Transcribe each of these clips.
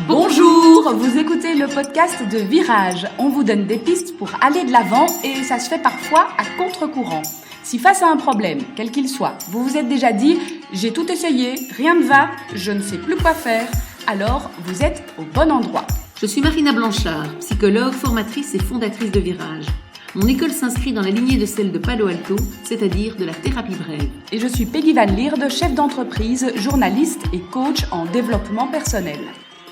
Bonjour, vous écoutez le podcast de Virage. On vous donne des pistes pour aller de l'avant et ça se fait parfois à contre-courant. Si face à un problème, quel qu'il soit, vous vous êtes déjà dit « j'ai tout essayé, rien ne va, je ne sais plus quoi faire », alors vous êtes au bon endroit. Je suis Marina Blanchard, psychologue, formatrice et fondatrice de Virage. Mon école s'inscrit dans la lignée de celle de Palo Alto, c'est-à-dire de la thérapie brève. Et je suis Peggy Van Lierde, chef d'entreprise, journaliste et coach en développement personnel.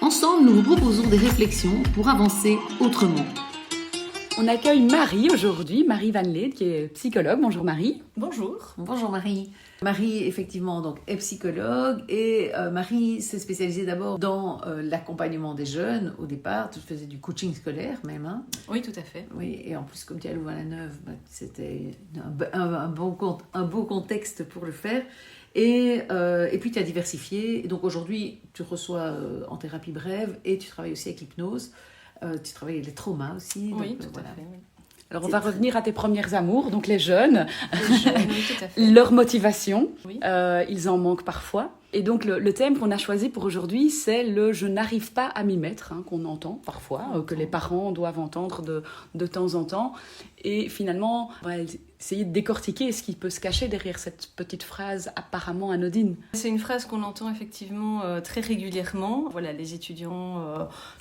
Ensemble, nous vous proposons des réflexions pour avancer autrement. On accueille Marie aujourd'hui, Marie Van Lierde, qui est psychologue. Bonjour Marie. Bonjour. Bonjour Marie. Marie, effectivement, donc, est psychologue et Marie s'est spécialisée d'abord dans l'accompagnement des jeunes. Au départ, tu faisais du coaching scolaire même. Hein. Oui, tout à fait. Oui, et en plus, comme tu es à Louvain-la-Neuve, c'était un beau contexte pour le faire. Et puis, tu as diversifié. Et donc, aujourd'hui, tu reçois en thérapie brève et tu travailles aussi avec l'hypnose. Tu travailles avec les traumas aussi. Oui, donc, tout à fait. Oui. Alors, on va revenir à tes premiers amours, donc les jeunes. Oui, tout à fait. Leur motivation, Oui. Ils en manquent parfois. Et donc, le thème qu'on a choisi pour aujourd'hui, c'est le « je n'arrive pas à m'y mettre hein, » qu'on entend parfois, que les parents doivent entendre de temps en temps. Et finalement, on va essayer de décortiquer ce qui peut se cacher derrière cette petite phrase apparemment anodine. C'est une phrase qu'on entend effectivement très régulièrement. Voilà, les étudiants,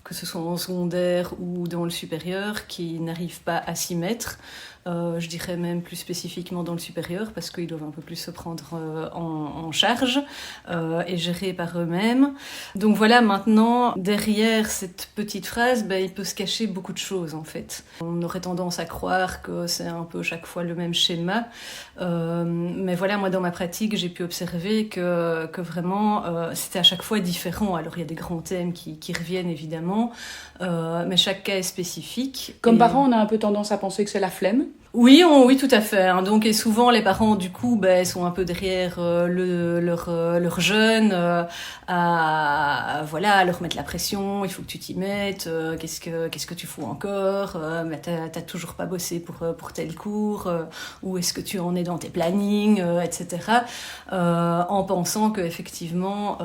que ce soit en secondaire ou dans le supérieur, qui n'arrivent pas à s'y mettre. Je dirais même plus spécifiquement dans le supérieur parce qu'ils doivent un peu plus se prendre en charge et gérer par eux-mêmes. Donc voilà, maintenant, derrière cette petite phrase, il peut se cacher beaucoup de choses en fait. On aurait tendance à croire que c'est un peu chaque fois le même schéma. Mais voilà, moi dans ma pratique, j'ai pu observer que vraiment, c'était à chaque fois différent. Alors il y a des grands thèmes qui reviennent évidemment, mais chaque cas est spécifique. Comme parents, on a un peu tendance à penser que c'est la flemme. Oui, oui, tout à fait. Hein. Donc, et souvent, les parents, du coup, sont un peu derrière leur jeune, à leur mettre la pression. Il faut que tu t'y mettes. Qu'est-ce que tu fous encore mais t'as toujours pas bossé pour tel cours. Où est-ce que tu en es dans tes plannings, etc. En pensant que effectivement,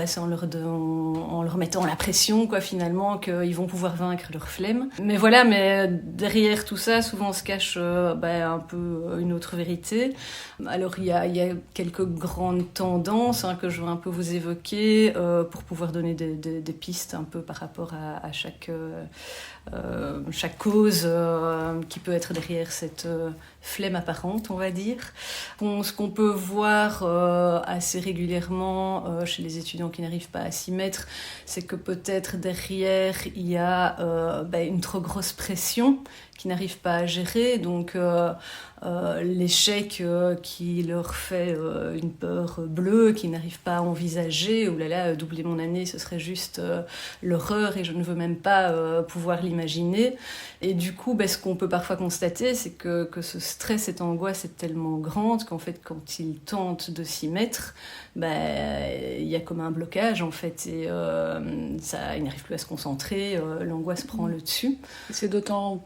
c'est en leur mettant la pression, quoi, finalement, qu'ils vont pouvoir vaincre leur flemme. Mais voilà, mais derrière tout ça, souvent, se cache un peu une autre vérité. Alors il y a quelques grandes tendances que je vais un peu vous évoquer pour pouvoir donner des pistes un peu par rapport à chaque cause qui peut être derrière cette flemme apparente, on va dire. Ce qu'on peut voir assez régulièrement chez les étudiants qui n'arrivent pas à s'y mettre, c'est que peut-être derrière il y a une trop grosse pression qui n'arrivent pas à gérer, donc l'échec qui leur fait une peur bleue, qui n'arrivent pas à envisager, oh là là, doubler mon année, ce serait juste l'horreur et je ne veux même pas pouvoir l'imaginer. Et du coup, ce qu'on peut parfois constater, c'est que ce stress, cette angoisse est tellement grande qu'en fait, quand ils tentent de s'y mettre, il y a comme un blocage en fait, et ils n'arrivent plus à se concentrer, l'angoisse prend le dessus. C'est d'autant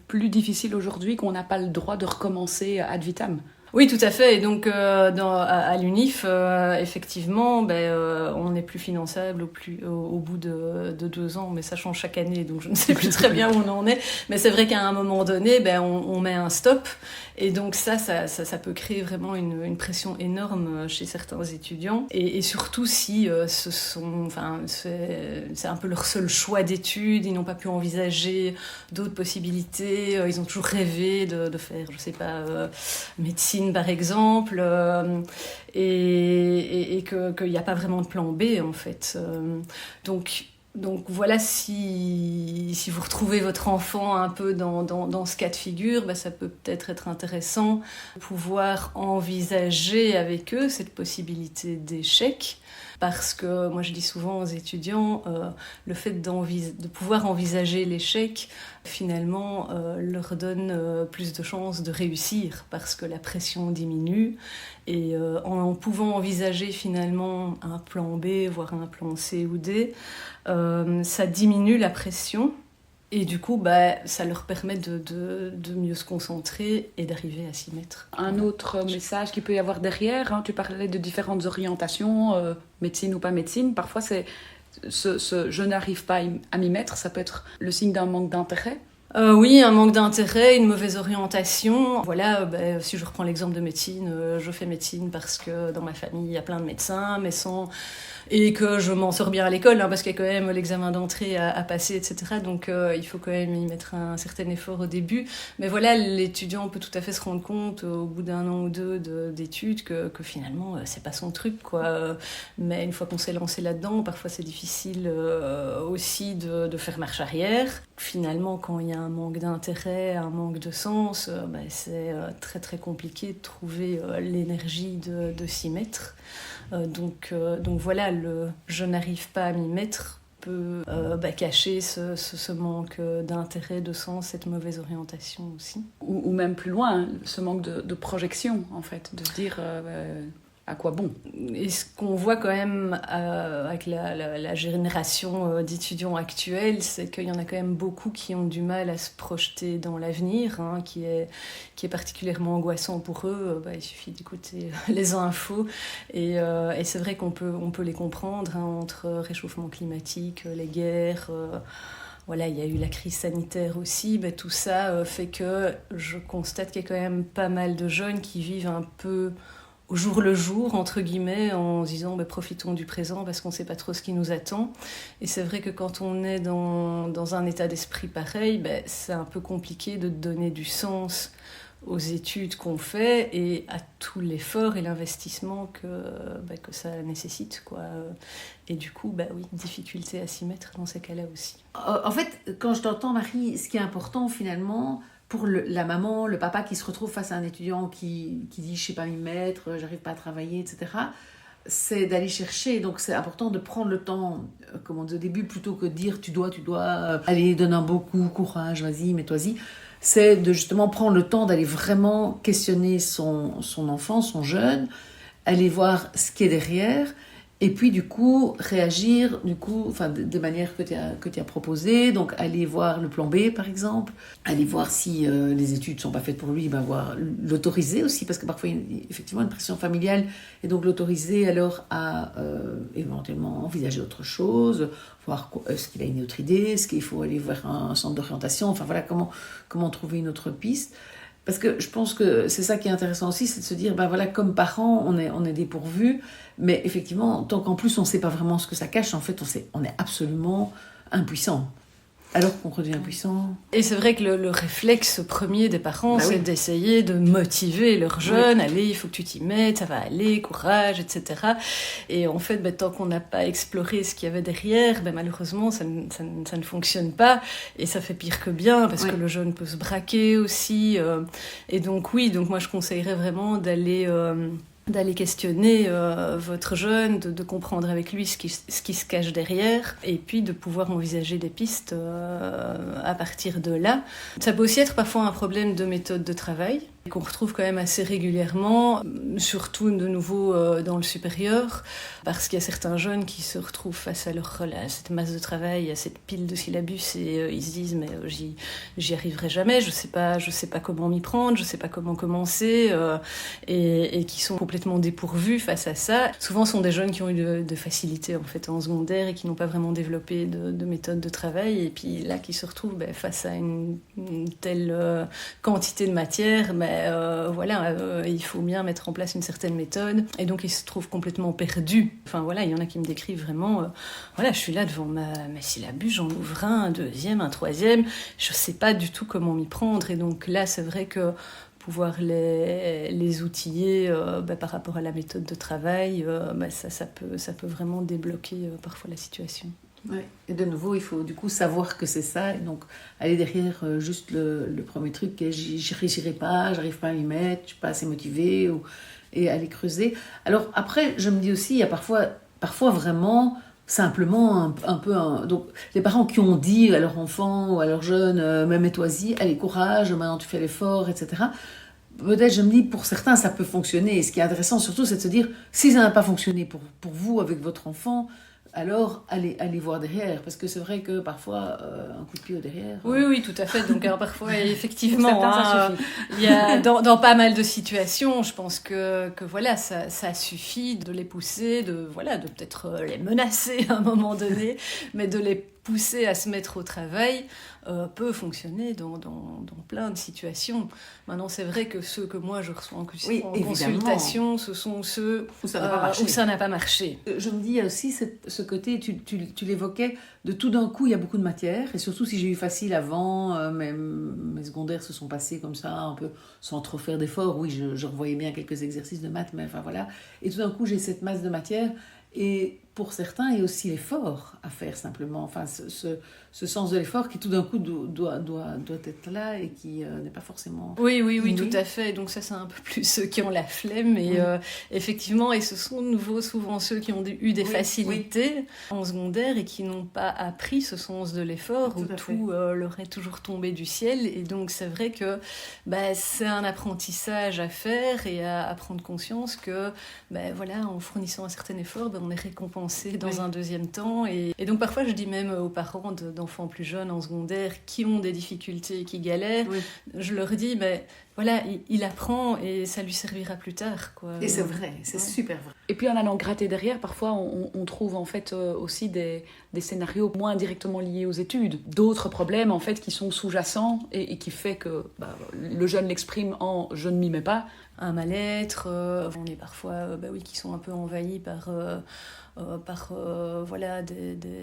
plus difficile aujourd'hui qu'on n'a pas le droit de recommencer ad vitam. Oui, tout à fait. Et donc, à l'UNIF, effectivement, on n'est plus finançable au bout de 2 ans, mais ça change chaque année, donc je ne sais plus très bien où on en est. Mais c'est vrai qu'à un moment donné, on met un stop. Et donc ça peut créer vraiment une pression énorme chez certains étudiants. Et surtout si c'est un peu leur seul choix d'études, ils n'ont pas pu envisager d'autres possibilités, ils ont toujours rêvé de faire, je sais pas, médecine par exemple, et qu'il n'y a pas vraiment de plan B en fait. Donc voilà, si vous retrouvez votre enfant un peu dans ce cas de figure, ça peut peut-être être intéressant de pouvoir envisager avec eux cette possibilité d'échec. Parce que moi je dis souvent aux étudiants, le fait de pouvoir envisager l'échec, finalement, leur donne plus de chances de réussir parce que la pression diminue. Et en pouvant envisager finalement un plan B, voire un plan C ou D, ça diminue la pression. Et du coup, ça leur permet de mieux se concentrer et d'arriver à s'y mettre. Un autre message qu'il peut y avoir derrière, tu parlais de différentes orientations, médecine ou pas médecine. Parfois, c'est je n'arrive pas à m'y mettre, ça peut être le signe d'un manque d'intérêt. Oui, un manque d'intérêt, une mauvaise orientation. Voilà, si je reprends l'exemple de médecine, je fais médecine parce que dans ma famille, il y a plein de médecins, mais sans... Et que je m'en sors bien à l'école, parce qu'il y a quand même l'examen d'entrée à passer, etc. Donc il faut quand même y mettre un certain effort au début. Mais voilà, l'étudiant peut tout à fait se rendre compte au bout d'un an ou deux d'études que finalement, c'est pas son truc, quoi. Mais une fois qu'on s'est lancé là-dedans, parfois c'est difficile aussi de faire marche arrière. Finalement, quand il y a un manque d'intérêt, un manque de sens, c'est très très compliqué de trouver l'énergie de s'y mettre. Donc voilà, je n'arrive pas à m'y mettre peut cacher ce manque d'intérêt, de sens, cette mauvaise orientation aussi. Ou même plus loin, ce manque de projection, en fait, de se dire à quoi bon. Et ce qu'on voit quand même avec la génération d'étudiants actuels, c'est qu'il y en a quand même beaucoup qui ont du mal à se projeter dans l'avenir, qui est particulièrement angoissant pour eux. Il suffit d'écouter les infos et c'est vrai qu'on peut les comprendre, entre réchauffement climatique, les guerres... Voilà, il y a eu la crise sanitaire aussi, tout ça fait que je constate qu'il y a quand même pas mal de jeunes qui vivent un peu au jour le jour, entre guillemets, en se disant profitons du présent parce qu'on ne sait pas trop ce qui nous attend. Et c'est vrai que quand on est dans un état d'esprit pareil, c'est un peu compliqué de donner du sens aux études qu'on fait et à tout l'effort et l'investissement que ça nécessite, quoi. Et du coup, oui, difficulté à s'y mettre dans ces cas-là aussi. En fait, quand je t'entends, Marie, ce qui est important finalement pour la maman, le papa qui se retrouve face à un étudiant qui dit « je sais pas m'y mettre, j'arrive pas à travailler, etc. », c'est d'aller chercher. Donc c'est important de prendre le temps, comme on dit au début, plutôt que de dire « tu dois, allez, donne un beau coup, courage, vas-y, mets-toi-y ». C'est de justement prendre le temps d'aller vraiment questionner son enfant, son jeune, aller voir ce qui est derrière, et puis du coup réagir de manière que tu as proposé. Donc aller voir le plan B par exemple, aller voir si les études ne sont pas faites pour lui, l'autoriser aussi, parce que parfois il y a effectivement une pression familiale, et donc l'autoriser alors à éventuellement envisager autre chose, voir est-ce qu'il a une autre idée, est-ce qu'il faut aller vers un centre d'orientation, enfin voilà, comment trouver une autre piste. Parce que je pense que c'est ça qui est intéressant aussi, c'est de se dire, comme parents, on est dépourvus, mais effectivement, tant qu'en plus on ne sait pas vraiment ce que ça cache, en fait, on est absolument impuissant. Alors qu'on redevient puissant. Et c'est vrai que le réflexe premier des parents, c'est d'essayer de motiver leur jeune. Oui. Allez, il faut que tu t'y mettes, ça va aller, courage, etc. Et en fait, tant qu'on n'a pas exploré ce qu'il y avait derrière, malheureusement, ça ne fonctionne pas. Et ça fait pire que bien, parce que le jeune peut se braquer aussi. Et donc moi je conseillerais vraiment d'aller questionner votre jeune, de comprendre avec lui ce qui se cache derrière, et puis de pouvoir envisager des pistes à partir de là. Ça peut aussi être parfois un problème de méthode de travail, qu'on retrouve quand même assez régulièrement, surtout de nouveau dans le supérieur, parce qu'il y a certains jeunes qui se retrouvent face à cette masse de travail, à cette pile de syllabus, et ils se disent mais j'y arriverai jamais, je sais pas comment m'y prendre, je sais pas comment commencer, et qui sont complètement dépourvus face à ça. Souvent, ce sont des jeunes qui ont eu de facilité en fait en secondaire et qui n'ont pas vraiment développé de méthode de travail, et puis là qui se retrouvent face à une telle quantité de matière, il faut bien mettre en place une certaine méthode, et donc ils se trouvent complètement perdus. Il y en a qui me décrivent vraiment, je suis là devant ma syllabus, j'en ouvre un deuxième, un troisième, je sais pas du tout comment m'y prendre, et donc là c'est vrai que pouvoir les outiller par rapport à la méthode de travail, ça peut vraiment débloquer parfois la situation. Ouais. Et de nouveau, il faut du coup savoir que c'est ça, et donc aller derrière juste le premier truc qui est j'irai pas, j'arrive pas à m'y mettre, je suis pas assez motivée, et aller creuser. Alors après, je me dis aussi, il y a parfois vraiment simplement un peu donc les parents qui ont dit à leur enfant ou à leur jeune mets-toi-y, allez courage, maintenant tu fais l'effort, etc. Peut-être, je me dis, pour certains ça peut fonctionner, et ce qui est intéressant surtout, c'est de se dire, si ça n'a pas fonctionné pour vous avec votre enfant, alors allez voir derrière, parce que c'est vrai que parfois un coup de pied au derrière. Oui, tout à fait. Donc parfois effectivement, Ça suffit. il y a dans pas mal de situations, je pense que voilà, ça suffit de les pousser, de peut-être les menacer à un moment donné, mais de les pousser à se mettre au travail peut fonctionner dans plein de situations. Maintenant, c'est vrai que ceux que moi je reçois en consultation, ce sont ceux où ça n'a pas marché. Je me dis, il y a aussi ce côté, tu l'évoquais, de tout d'un coup, il y a beaucoup de matière, et surtout si j'ai eu facile avant, mes secondaires se sont passés comme ça, un peu sans trop faire d'efforts. Oui, je revoyais bien quelques exercices de maths, mais enfin voilà. Et tout d'un coup, j'ai cette masse de matière, et pour certains, il y a aussi l'effort à faire simplement. Enfin, ce sens de l'effort qui tout d'un coup doit être là et qui n'est pas forcément... Oui, tout à fait. Donc ça, c'est un peu plus ceux qui ont la flemme. Et effectivement, et ce sont de nouveau souvent ceux qui ont eu des facilités en secondaire et qui n'ont pas appris ce sens de l'effort, où tout leur est toujours tombé du ciel. Et donc c'est vrai que c'est un apprentissage à faire et à prendre conscience que en fournissant un certain effort, on est récompensé dans un deuxième temps. Et donc parfois je dis même aux parents d'enfants plus jeunes en secondaire qui ont des difficultés, qui galèrent, je leur dis il apprend et ça lui servira plus tard, quoi. Et c'est vrai, c'est super vrai. Et puis en allant gratter derrière, parfois on trouve en fait aussi des scénarios moins directement liés aux études, d'autres problèmes en fait qui sont sous-jacents et qui fait que le jeune l'exprime en je ne m'y mets pas. Un mal-être, on est parfois qui sont un peu envahis par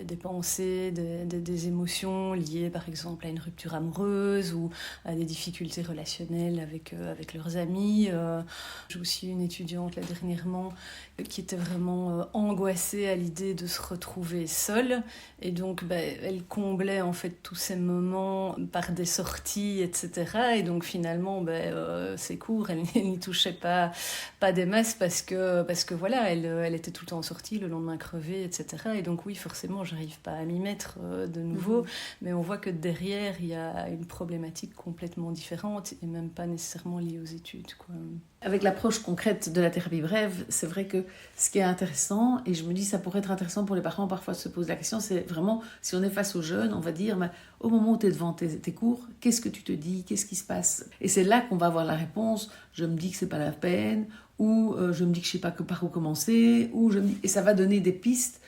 des pensées, des émotions liées par exemple à une rupture amoureuse ou à des difficultés relationnelles avec leurs amis. J'ai aussi une étudiante là dernièrement qui était vraiment angoissée à l'idée de se retrouver seule, et donc elle comblait en fait tous ces moments par des sorties, etc. Et donc finalement ses cours, elle n'y touchait pas des masses parce que elle était tout le temps en sortie, le lendemain crevée, etc. Et donc oui, forcément j'arrive pas à m'y mettre de nouveau, mais on voit que derrière il y a une problématique complètement différente et même pas nécessairement liée aux études, quoi. Avec l'approche concrète de la thérapie brève, c'est vrai que ce qui est intéressant, et je me dis ça pourrait être intéressant pour les parents parfois de se poser la question, c'est vraiment, si on est face aux jeunes, on va dire, au moment où tu es devant tes cours, qu'est-ce que tu te dis, qu'est-ce qui se passe? Et c'est là qu'on va avoir la réponse, je me dis que c'est pas la peine, ou je me dis que je sais pas par où commencer, et ça va donner des pistes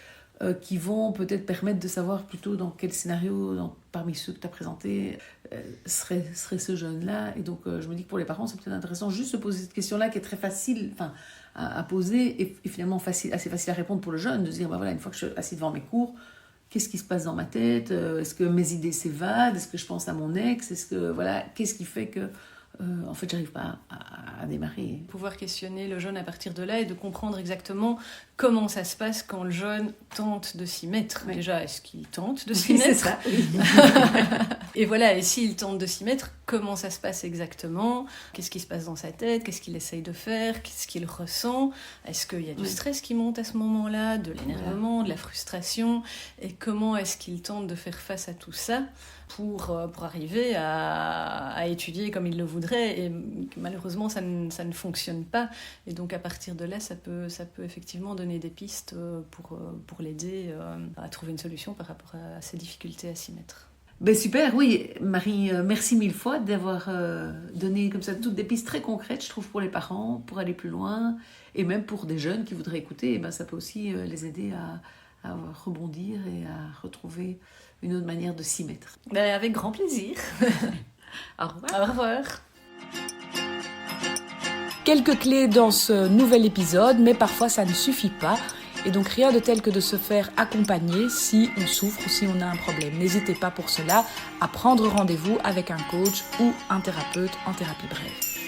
qui vont peut-être permettre de savoir plutôt dans quel scénario, parmi ceux que tu as présentés, serait ce jeune-là. Et donc, je me dis que pour les parents, c'est peut-être intéressant juste de poser cette question-là qui est très facile à poser et finalement assez facile à répondre pour le jeune, de se dire, une fois que je suis assis devant mes cours, qu'est-ce qui se passe dans ma tête? Est-ce que mes idées s'évadent? Est-ce que je pense à mon ex? Qu'est-ce qui fait que en fait, j'arrive pas à démarrer. Pouvoir questionner le jeune à partir de là et de comprendre exactement comment ça se passe quand le jeune tente de s'y mettre. Oui. Déjà, est-ce qu'il tente de s'y mettre? C'est ça, oui. Et s'il tente de s'y mettre, comment ça se passe exactement? Qu'est-ce qui se passe dans sa tête? Qu'est-ce qu'il essaye de faire? Qu'est-ce qu'il ressent? Est-ce qu'il y a du stress qui monte à ce moment-là? De l'énervement, de la frustration? Et comment est-ce qu'il tente de faire face à tout ça pour arriver à étudier comme il le voudrait? Et malheureusement, ça ne fonctionne pas. Et donc, à partir de là, ça peut effectivement donner des pistes pour l'aider à trouver une solution par rapport à ses difficultés à s'y mettre. Super, oui. Marie, merci mille fois d'avoir donné comme ça toutes des pistes très concrètes, je trouve, pour les parents, pour aller plus loin. Et même pour des jeunes qui voudraient écouter, ça peut aussi les aider à rebondir et à retrouver une autre manière de s'y mettre. Avec grand plaisir. Au revoir. Au revoir. Quelques clés dans ce nouvel épisode, mais parfois ça ne suffit pas. Et donc rien de tel que de se faire accompagner si on souffre ou si on a un problème. N'hésitez pas pour cela à prendre rendez-vous avec un coach ou un thérapeute en thérapie brève.